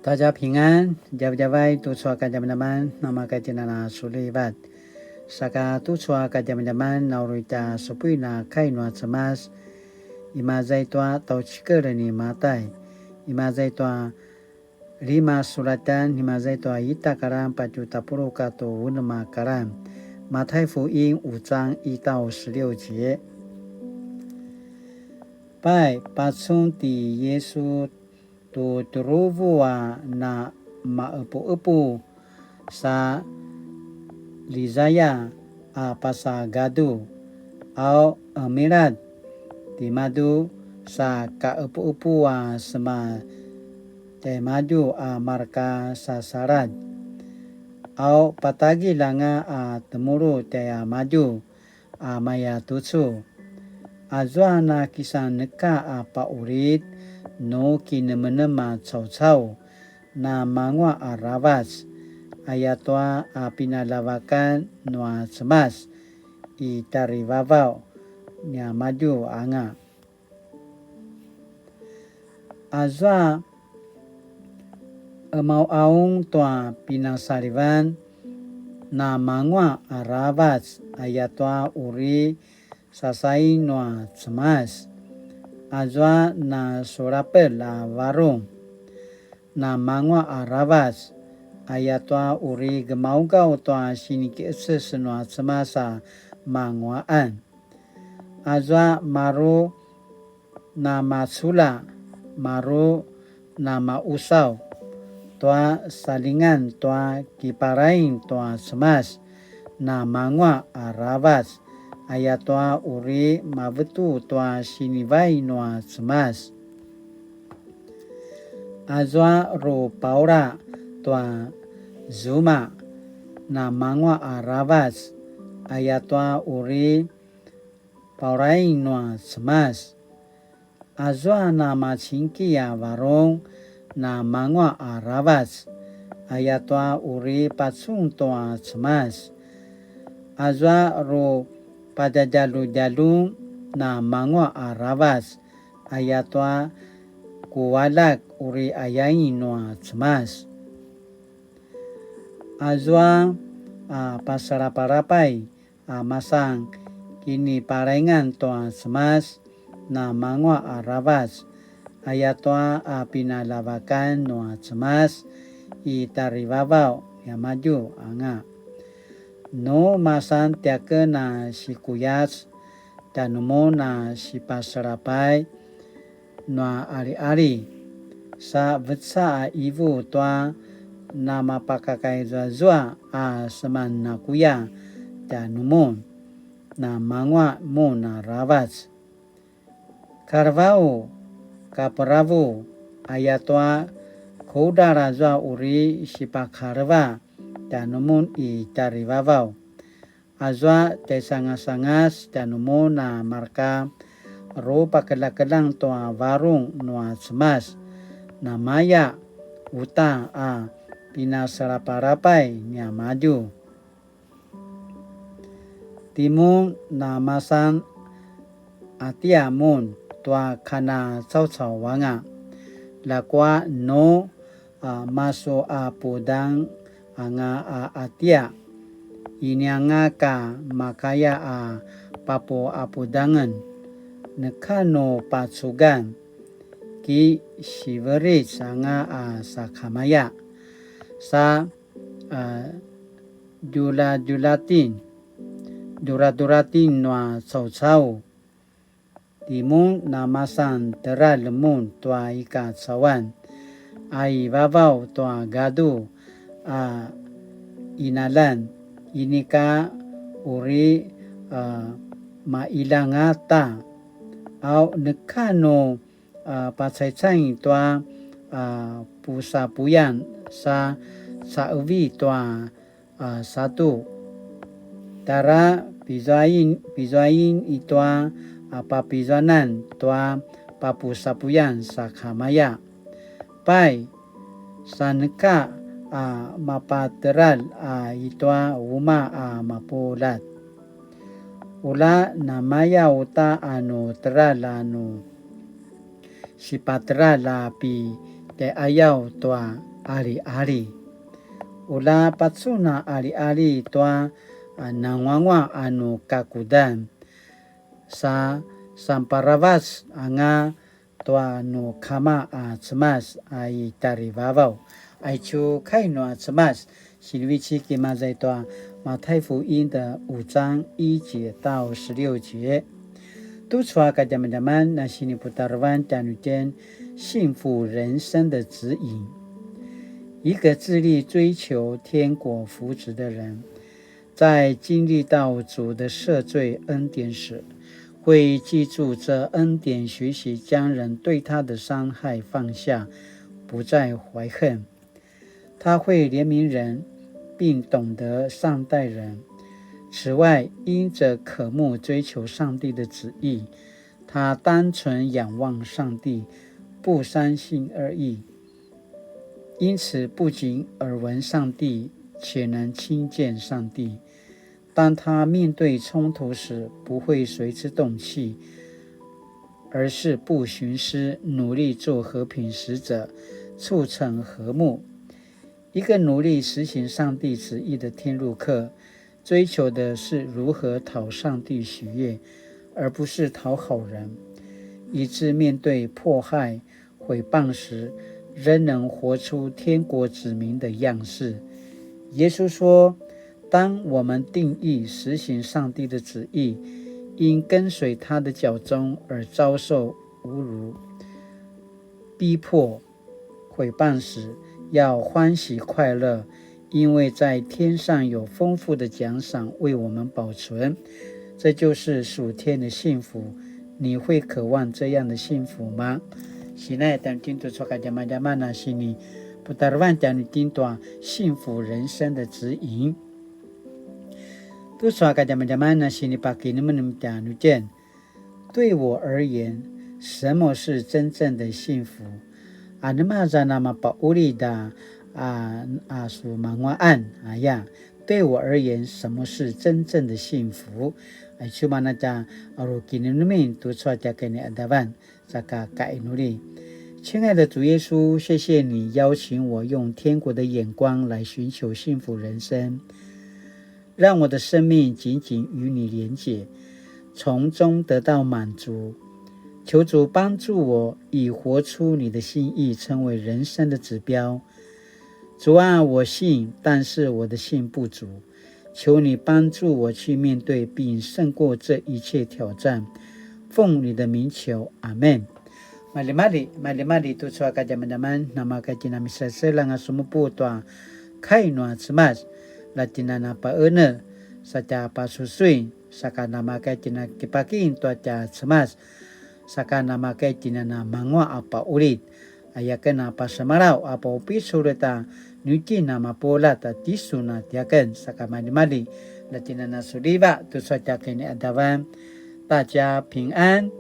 大家平安，家不家外督促大家们nama kajinana sulibat. Saka tutsua kajaman naurita supuina kainwa cemas. Imazaitua tau cikereni matai. Imazaitua 5 suratan imazaitua ita karam pajuta puru kato unma karam. Matai 福音5章1到16节。拜巴松的耶稣tu turuvua na maepu-epu sa lizaya a pasagadu au amirat di madu sa kaepu-epu a sema te maju a marka sasarat au patagi langa a temuru te a maju a maya tutsu azwa na kisan neka a paurit no kinemenema cau-cau na mangwa a ravas ayatwa a pinalavakan noa cemas i tarivavau nya maju anga azwa emau aung toa pinasarivan na mangwa a ravas ayatwa uri sasai noa cemas azwa na sorapel la warung na mangwa a ravas ayatwa uri gemaugau toa siniki eses noa cemasa mangwaan azwa maru na masula maru na mausau toa salingan toa kiparain toa cemas na mangwa a ravas ayatwa uri mabetu toa sinivai noa cemas azwa ro paura toa zuma na mangwa a ravas ayatwa uri paurai noa cemas azwa na machinki ya warung na mangwa a ravas ayatwa uri patsung toa cemas azwa ro pada jalu-jalu na mangwa a ravas ayatwa kuwalak uri ayai noa cemas azwa pasaraparapai masang kini parengan toa cemas na mangwa a ravas ayatwa pinalavakan noa cemas i tarivavau ya maju anga no masan tiake na sikuyas tanumo na sipasarapai noa ari-ari sa vetsa a ivu toa na mapakakai zwa a seman na kuya tanumo na mangwa mo na ravas karvau kaparavu ayatwa kodara zwa uri sipakarva tanumun i tarivavau azwa te sangas-sangas tanumun na marka ro pakelang-kelang toa warung noa cemas na maya uta a pinasaraparapai nya maju timun na masan atiamun toa kana cau-cau wanga lakwa no maso a podang anga atia inianga ka makaya a papo apodangan nekano patsugan ki shiveri sanga sakamaya sa duratin noa cau-cau timun na masan tera lemun toa ika cawan ai vavau toa gadu inalan inika uri mailangata au nekano pacaicai toa pusapuyan sa uvi toa satu tara pizain itoa papizanan toa papusapuyan sa kamaya pai saneka mapateral itoa uma mapulat ula namaya uta teral sipatra la pi te ayaw toa 阿里阿里，乌拉巴楚那阿里阿里多南娃娃阿努卡古丹，sa samparavas anga toa no kama cemas ai tari vavau ai chu开暖cemas，新维奇给马在多马太福音的5章1节到16节。都说个咱们那是你不达湾单女间幸福人生的指引。一个致力追求天国福祉的人，在经历到主的赦罪恩典时，会记住这恩典，学习将人对他的伤害放下，不再怀恨。他会怜悯人，并懂得善待人。此外，因着渴慕追求上帝的旨意，他单纯仰望上帝，不相信恶意，因此不仅耳闻上帝，且能亲见上帝。当他面对冲突时，不会随之动气，而是不徇私，努力做和平使者，促成和睦。一个努力实行上帝旨意的天路客，追求的是如何讨上帝喜悦，而不是讨好人，以致面对迫害、毁谤时，仍能活出天国子民的样式。耶稣说，当我们定义实行上帝的旨意，因跟随他的脚踪而遭受侮辱、逼迫、毁谤时，要欢喜快乐，因为在天上有丰富的奖赏为我们保存。这就是属天的幸福。你会渴望这样的幸福吗？现在等听读出个什么呢？是你不达万讲你听段幸福人生的指引。读出个什么呢？是你把给你们讲你见。对我而言，什么是真正的幸福？那么在那么把屋里的属忙完案呀，对我而言，什么是真正的幸福？cuma naja arukini numin tu suaja kene adavan saka kai nuli。亲爱的主耶稣，谢谢你邀请我用天国的眼光来寻求幸福人生，让我的生命紧紧与你连结，从中得到满足。求主帮助我以活出你的心意成为人生的指标。主啊，我信，但是我的信不足，求你帮助我去面对并胜过这一切挑战。奉你的名求，阿们。Mali-mali tu suaka jaman-jaman nama kajina misasela nga sumupu tua kainua cemas latina na paeuna saca pasusui saka nama kajina kipakin tua ca cemas saka nama kajina na mangwa apa ulit ayakan apa semarau apa upi sureta nuki nama pola ta tisuna tiakan saka mali-mali latina na suliba tu suaka kini adawan 大家平安。